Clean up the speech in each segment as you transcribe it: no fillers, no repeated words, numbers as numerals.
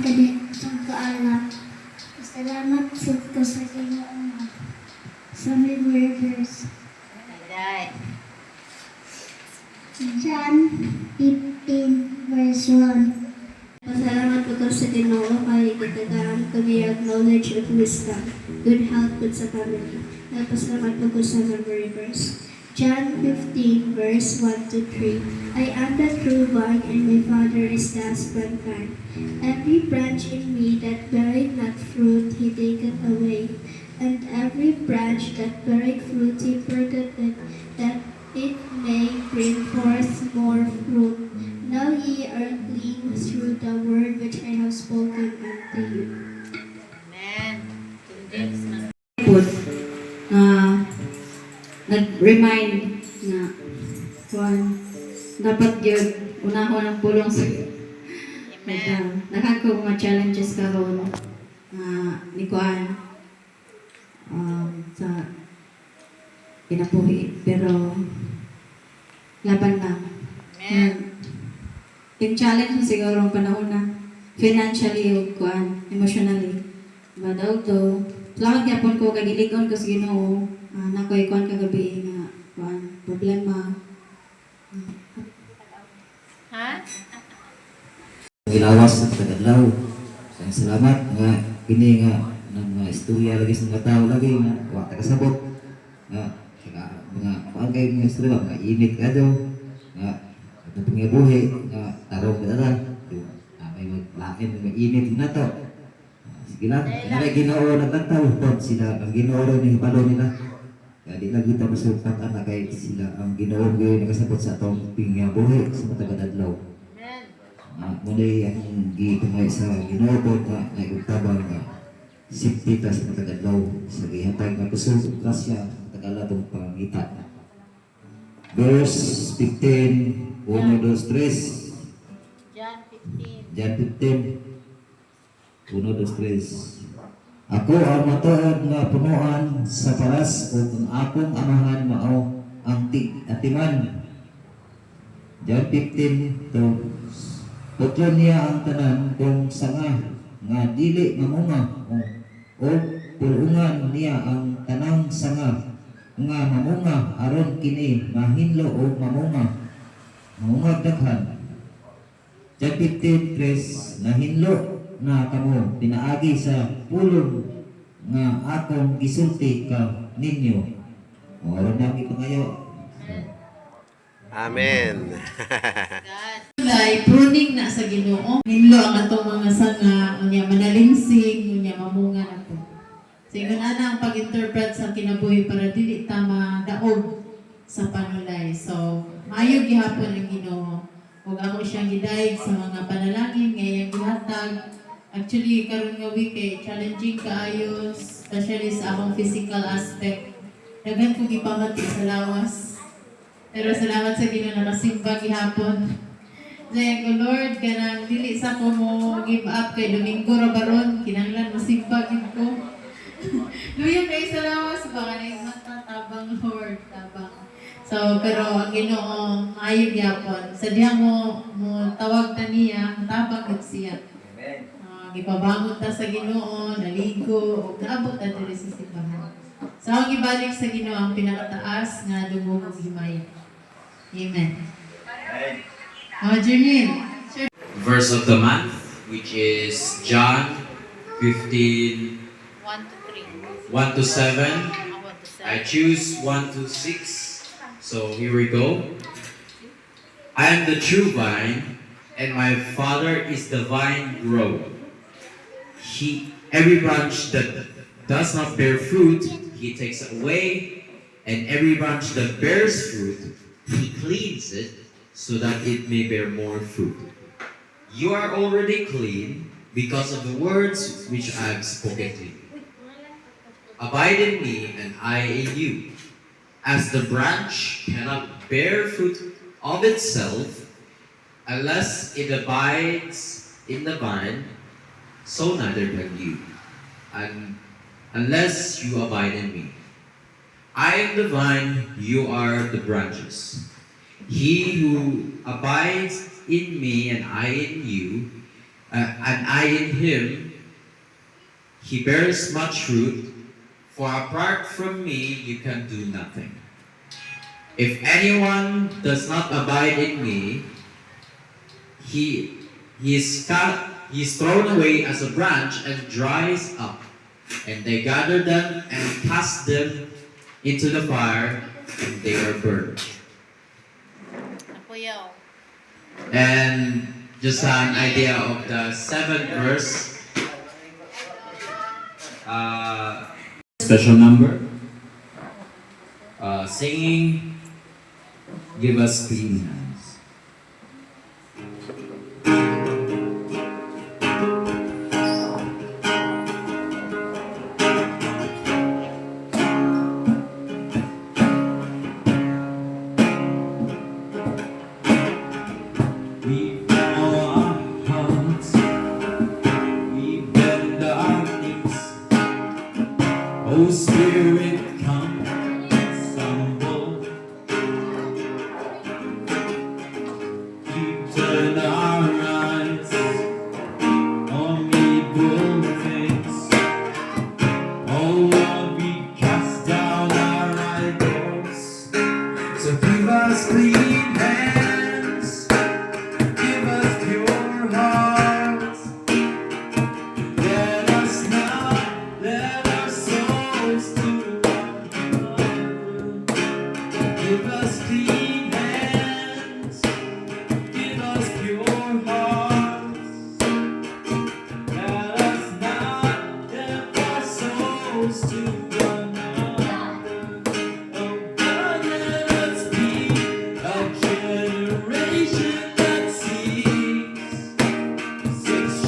kaditong kaanak. Salamat sa ko sa Ginoo sa may verse. John 15 verse 1. Pasalamat po ko sa Ginoo kay kitagaan ko niya knowledge of wisdom, good health good sa family. Pasalamat po ko sa memory verse. John 15 verse 1 to 3. I am the true vine and my Father is the husbandman. Every branch in me that beareth not fruit he taketh away, and every branch that beareth fruit he pruneth it, that it may bring forth more fruit. Now ye are clean through the word which I have spoken unto you. Amen. King James man. Nag-remind na dapat yun unahon ang pulong sa nakako mga challenges karon ni Kuan sa kinabuhi pero laban lang. Yung challenge na siguro ang panahon na financially o Kuan emotionally daw to lakad yapon ko kay gilikon ko sa Ginoo nakoy Kuan kagabi nga Kuan problema Gilawas sa tagadlaw. Salamat nga kini nga ng mga istorya lagi sa mga tao lagi nga wa ta kasabot nga mga pagkay nga istorya nga init ka daw nga atong pangabuhi nga tarong ka na may maglain nga init na to. Sige lang, kaya Ginoo naglantaw pag sila ang Ginoo ni hibalo nila. Kaya di lang kita masupang na kay sila ang Ginoo nga nakasabot sa atong pangabuhi sa matagad adlaw. Muli ang gitumay sa Ginoo nga nagugtabang safety ta sa matagadlaw sa gihatag nga kusog grasya tagalatong pangita. Verse 15, 1, 2, 3. John 15. 1, 2, 3. Ako ang matuod nga punuan sa paras ug ang akong amahan mao ang atiman. John 15 to Putyon niya ang tanan kung sanga nga dili mamunga o pulungan niya ang tanang sanga nga mamunga aron kini mahinlo o mamunga daghan. John 15:3 nahinlo na kamo pinaagi sa pulong nga akong gisulti ka ninyo. Oron na mi pangayo. Amen. Dahil pruning na sa Ginoo. Hinlo ang atong mga sanga, unya manalingsing, unya mamunga na po. So, yun na ang pag-interpret sa kinabuhi para dili tama daog sa panulay. So, maayo gihapon ang Ginoo. Huwag ako siyang gidayeg sa mga panalangin, ngayang gihatag. Actually, karon nga week challenging kaayo, especially sa akong physical aspect. Dagan ko gipamati sa lawas. Pero salamat sa Ginoo na nasimba gihapon. Dahil ko Lord, kanang dili sa ko mo give up kay Domingo ra baron, kinahanglan masimba gid ko. Luya kay salamat sa baka na tabang Lord, tabang. So, pero ang Ginoo maayo gyapon. Sadya mo tawag ta niya, tabang gid siya. Amen. Gipabangon ta sa Ginoo, naligo, ug naabot ta diri sa simbahan. So, ang ibalik sa Ginoo ang pinakataas nga dungog ug himaya. Amen. Verse of the month, which is John 15, 1 to 7. I choose 1 to 6. So here we go. I am the true vine, and my Father is the vine grower. Every branch that does not bear fruit, he takes away, and every branch that bears fruit, he cleans it so that it may bear more fruit. You are already clean because of the words which I have spoken to you. Abide in me and I in you. As the branch cannot bear fruit of itself unless it abides in the vine, so neither can you, and unless you abide in me. I am the vine, you are the branches. He who abides in me and I in you, and I in him, he bears much fruit, for apart from me you can do nothing. If anyone does not abide in me, he is thrown away as a branch and dries up, and they gather them and cast them into the fire, and they are burned. And just an idea of the 7th verse. Special number. Singing, give us clean hands. We bow our hearts, we bend our knees. Oh Spirit, come assemble. We turn our eyes on evil things. Oh Lord, we cast down our idols. So give us clean hands, give us pure hearts. Let us not let our souls to one another. Give us clean hands, give us pure hearts. Let us not let our souls to one another. Oh God, let us be a generation that seeks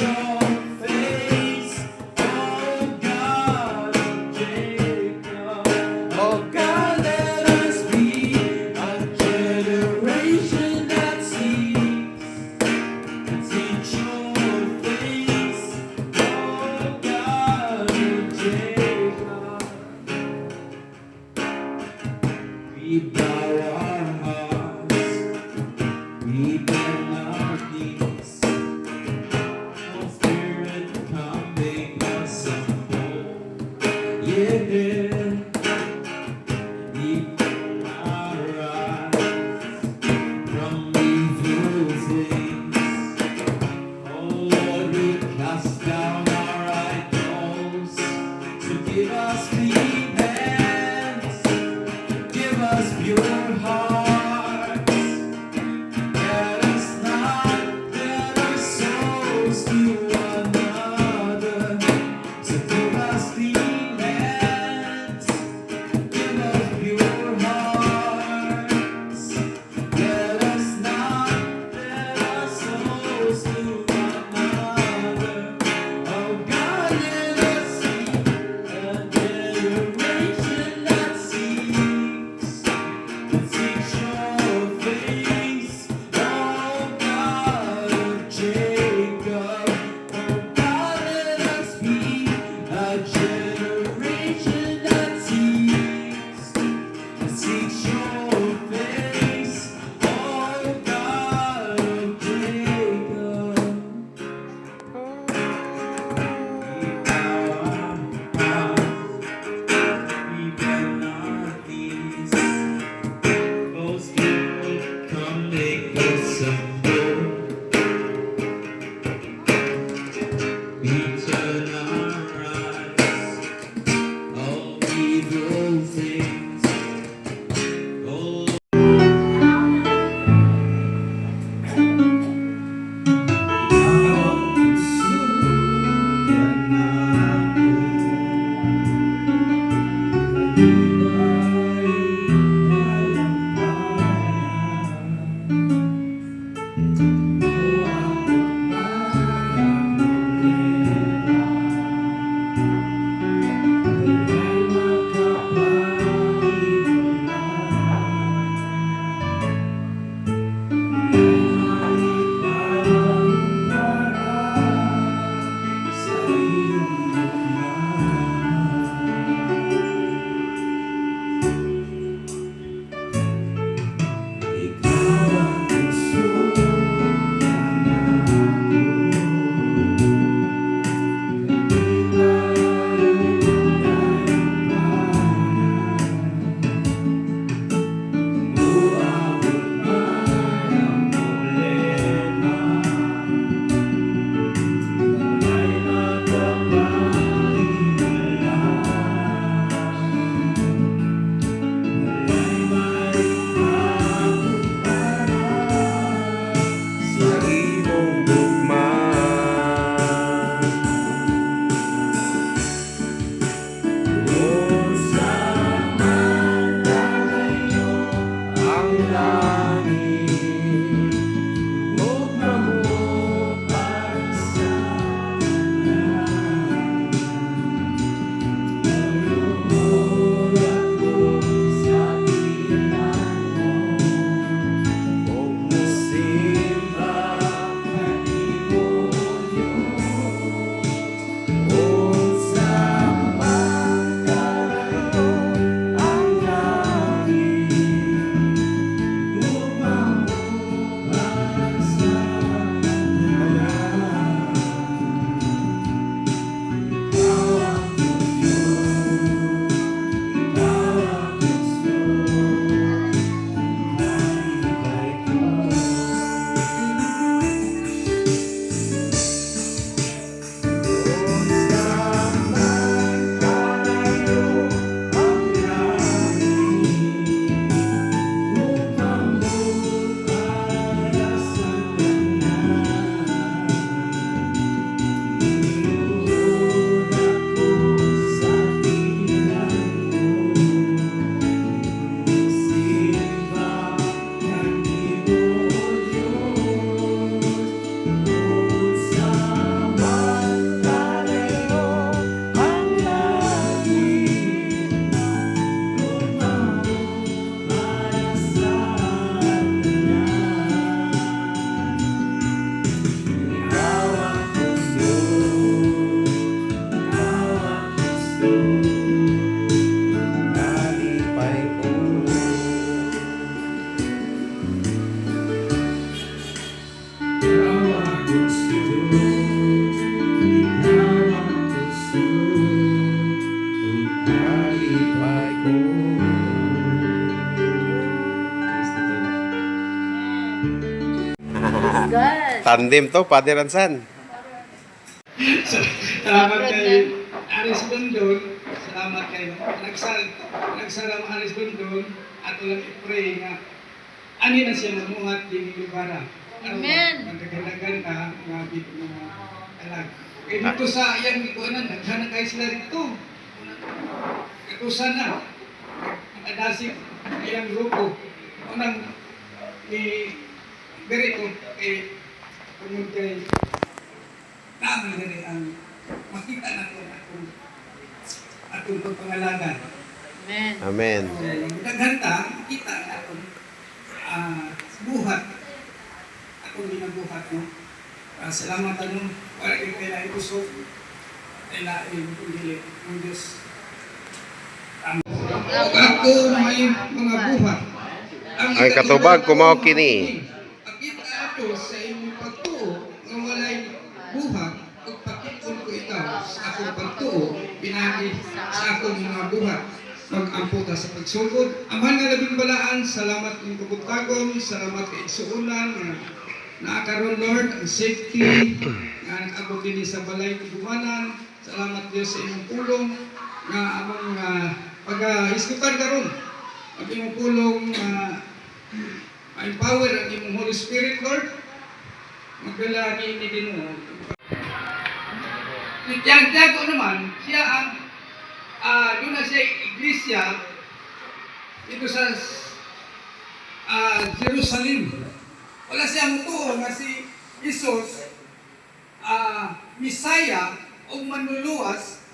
your face, oh God of Jacob. Oh God, let us be a generation that seeks your face, oh God of Jacob. We bow our hearts, we bend our knees. Oh Spirit, come make us humble. Yeah, we turn our eyes from evil things. Oh Lord, we cast down our idols. So give us clean hands, give us pure hearts. Let us not let our souls to one another. So give us clean hands, give us pure hearts. Let us not let our souls to one another. Oh God, let us see a generation that seeks your face, oh God of Jacob. Oh God, let us be a generation that seeks your face, oh God of Jacob. We bow our hearts, we bend our knees. Oh Spirit, come make us humble. We turn our eyes, all evil things. Oh Lord, Tandem to, Father and Son. Salamat kay Aris Bundon. Salamat kay nagsaram Aris Bundon at ulang i-pray nga ani na siya mamuhat din lugar. Amen. Magdagdagan ka nga bit mga alag. Kaya dito sa iyang ikuanan, naghanap kayo sila rito. Katusan na. Adasik iyang grupo. Unang ni Berito kay tungod kay namin na rin ang makita natin atong pagpangalagan. Amen. Amen. Naghanta, kita natin buhat. Atong ginabuhat mo. Salamat anong para kayo kailangan usok. Kailangan kundi ng Diyos. Ako may mga buhat. Ang katubag kumaw kini. Akita ato sa inyong pagtuo nga walay buhat ug pakitun ko ikaw sa akong pagtuo pinagi sa akong mga buhat mag-amputa sa pagsugod. Amahan nga labing balaan, salamat ng kabutagon, salamat kay igsuunan nga naakaroon Lord ang safety nga nag-abot din sa balay kugumanan. Salamat Diyos sa inyong pulong nga among pag-hiskutan karon. Ang inyong pulong empower ang imong Holy Spirit, Lord. Magdala ni Ginoo. Si Tiago naman, siya ang doon na siya iglesia dito sa Jerusalem. Wala siya mutuo nga si Jesus Misaya o manluluwas.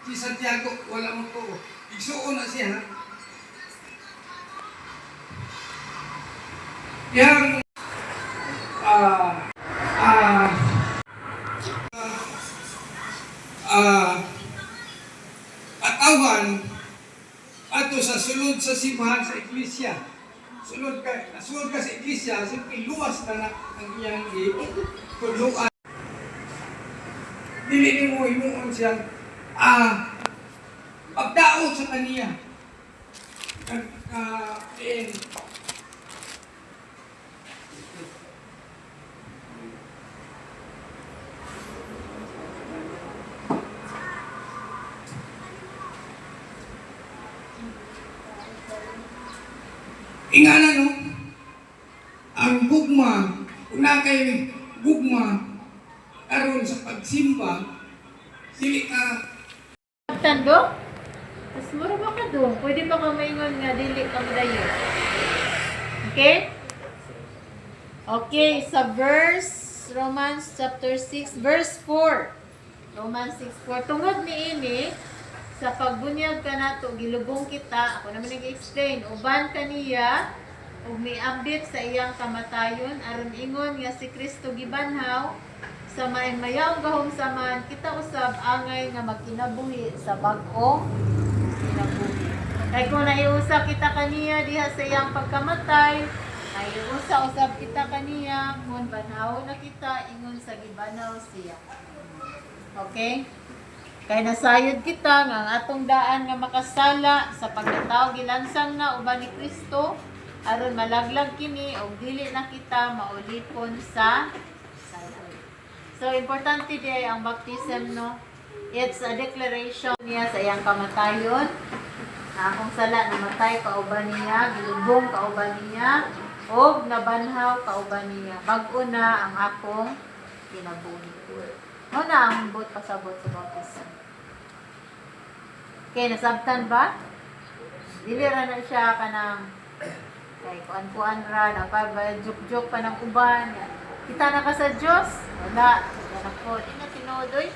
Si Santiago wala mutuo. Igsuon na siya. Yang atawan ato sa sulod sa simbahan sa iglesia. Sulod ka sa iglesia, simple luwas na ang iyang tuluan. Dili ni mo imuon siya pagdaot sa kaniya. Ingana no, ang gugma, una kay gugma, aron sa pagsimba, dili ka Tando? Mas mura ba ka doon? Pwede ba ka maingon nga dili ka dayo? Okay? Okay, sa verse, Romans chapter 6, verse 4. Romans 6:4. Tungod ni ini, sa pagbunyag ka nato, gilubong kita, ako naman nag-explain, uban kaniya, ug miambit sa iyang kamatayon, aron ingon nga si Kristo gibanhaw, sa mayaong gahom saman, kita usab angay nga magkinabuhi sa bag-o kinabuhi. Kaya kung naiusa kita kaniya diha sa iyang pagkamatay, naiusa usab kita kaniya, ngun banhaw na kita, ingon sa gibanaw siya. Okay? Kaya nasayod kita nga ang atong daan nga makasala sa pagkatao gilansang na uban ni Kristo aron malaglag kini og dili na kita maulipon sa sayod. So importante di ang baptism no. It's a declaration niya sa iyang kamatayon. Akong sala namatay kauban niya, gilubong kauban niya, og nabanhaw kauban niya. Bag-o na ang akong kinabuhi. Mo na ang bot pasabot sa baptism. Okay, nasabtan ba? Dili ra na siya kanang kay kuan-kuan ra, napag-juk-juk pa ng uban. Kita na ka sa Diyos? Wala. Wala na po. Di na tinuod, oy.